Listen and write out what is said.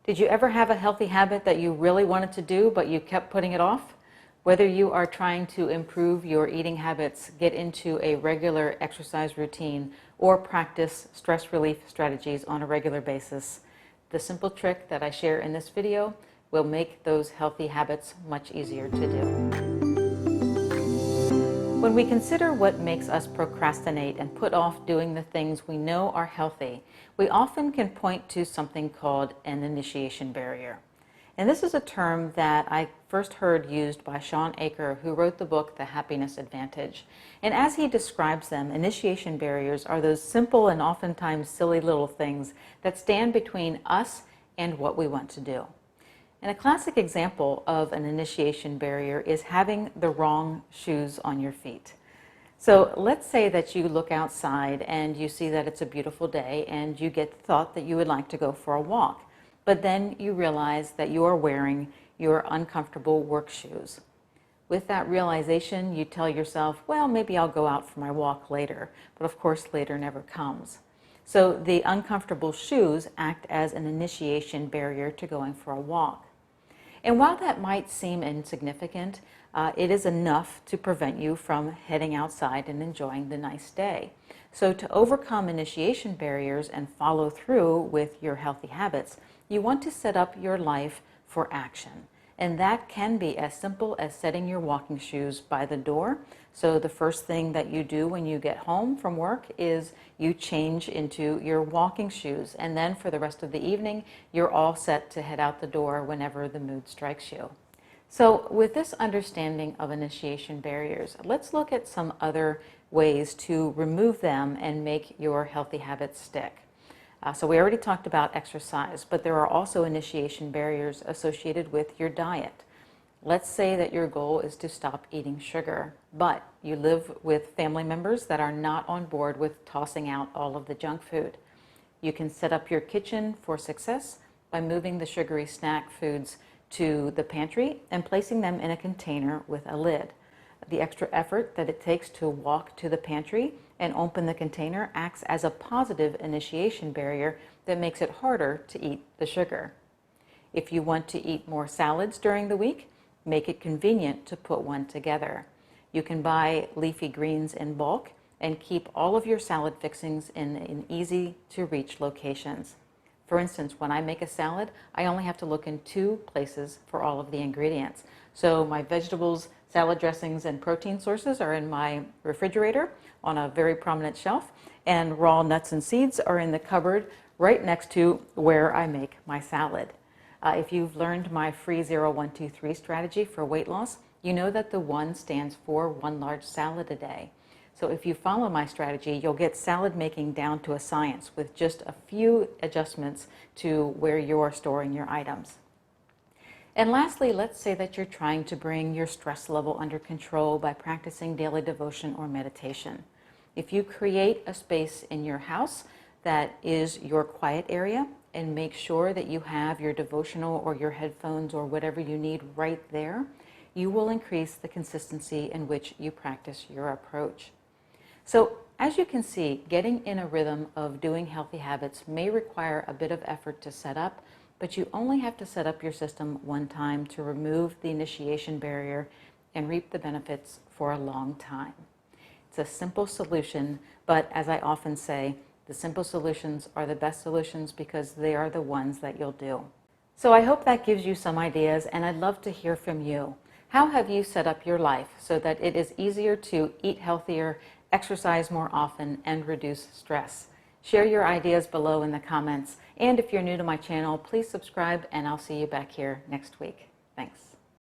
Did you ever have a healthy habit that you really wanted to do, but you kept putting it off? Whether you are trying to improve your eating habits, get into a regular exercise routine, or practice stress relief strategies on a regular basis, the simple trick that I share in this video will make those healthy habits much easier to do. When we consider what makes us procrastinate and put off doing the things we know are healthy, we often can point to something called an initiation barrier. And this is a term that I first heard used by Shawn Achor, who wrote the book, The Happiness Advantage. And as he describes them, initiation barriers are those simple and oftentimes silly little things that stand between us and what we want to do. And a classic example of an initiation barrier is having the wrong shoes on your feet. So let's say that you look outside and you see that it's a beautiful day and you get the thought that you would like to go for a walk. But then you realize that you are wearing your uncomfortable work shoes. With that realization, you tell yourself, well, maybe I'll go out for my walk later. But of course, later never comes. So the uncomfortable shoes act as an initiation barrier to going for a walk. And while that might seem insignificant, it is enough to prevent you from heading outside and enjoying the nice day. So to overcome initiation barriers and follow through with your healthy habits, you want to set up your life for action. And that can be as simple as setting your walking shoes by the door. So the first thing that you do when you get home from work is you change into your walking shoes. And then for the rest of the evening, you're all set to head out the door whenever the mood strikes you. So with this understanding of initiation barriers, let's look at some other ways to remove them and make your healthy habits stick. So we already talked about exercise, but there are also initiation barriers associated with your diet. Let's say that your goal is to stop eating sugar, but you live with family members that are not on board with tossing out all of the junk food. You can set up your kitchen for success by moving the sugary snack foods to the pantry and placing them in a container with a lid. The extra effort that it takes to walk to the pantry and open the container acts as a positive initiation barrier that makes it harder to eat the sugar. If you want to eat more salads during the week, make it convenient to put one together. You can buy leafy greens in bulk and keep all of your salad fixings in easy to reach locations. For instance, when I make a salad, I only have to look in 2 places for all of the ingredients. So my vegetables, salad dressings, and protein sources are in my refrigerator on a very prominent shelf, and raw nuts and seeds are in the cupboard right next to where I make my salad. If you've learned my free 0-1-2-3 strategy for weight loss, you know that the 1 stands for 1 large salad a day. So if you follow my strategy, you'll get salad making down to a science with just a few adjustments to where you're storing your items. And lastly, let's say that you're trying to bring your stress level under control by practicing daily devotion or meditation. If you create a space in your house that is your quiet area and make sure that you have your devotional or your headphones or whatever you need right there, you will increase the consistency in which you practice your approach. So as you can see, getting in a rhythm of doing healthy habits may require a bit of effort to set up, but you only have to set up your system one time to remove the initiation barrier and reap the benefits for a long time. It's a simple solution, but as I often say, the simple solutions are the best solutions because they are the ones that you'll do. So I hope that gives you some ideas, and I'd love to hear from you. How have you set up your life so that it is easier to eat healthier, exercise more often, and reduce stress? Share your ideas below in the comments. And if you're new to my channel, please subscribe, and I'll see you back here next week. Thanks.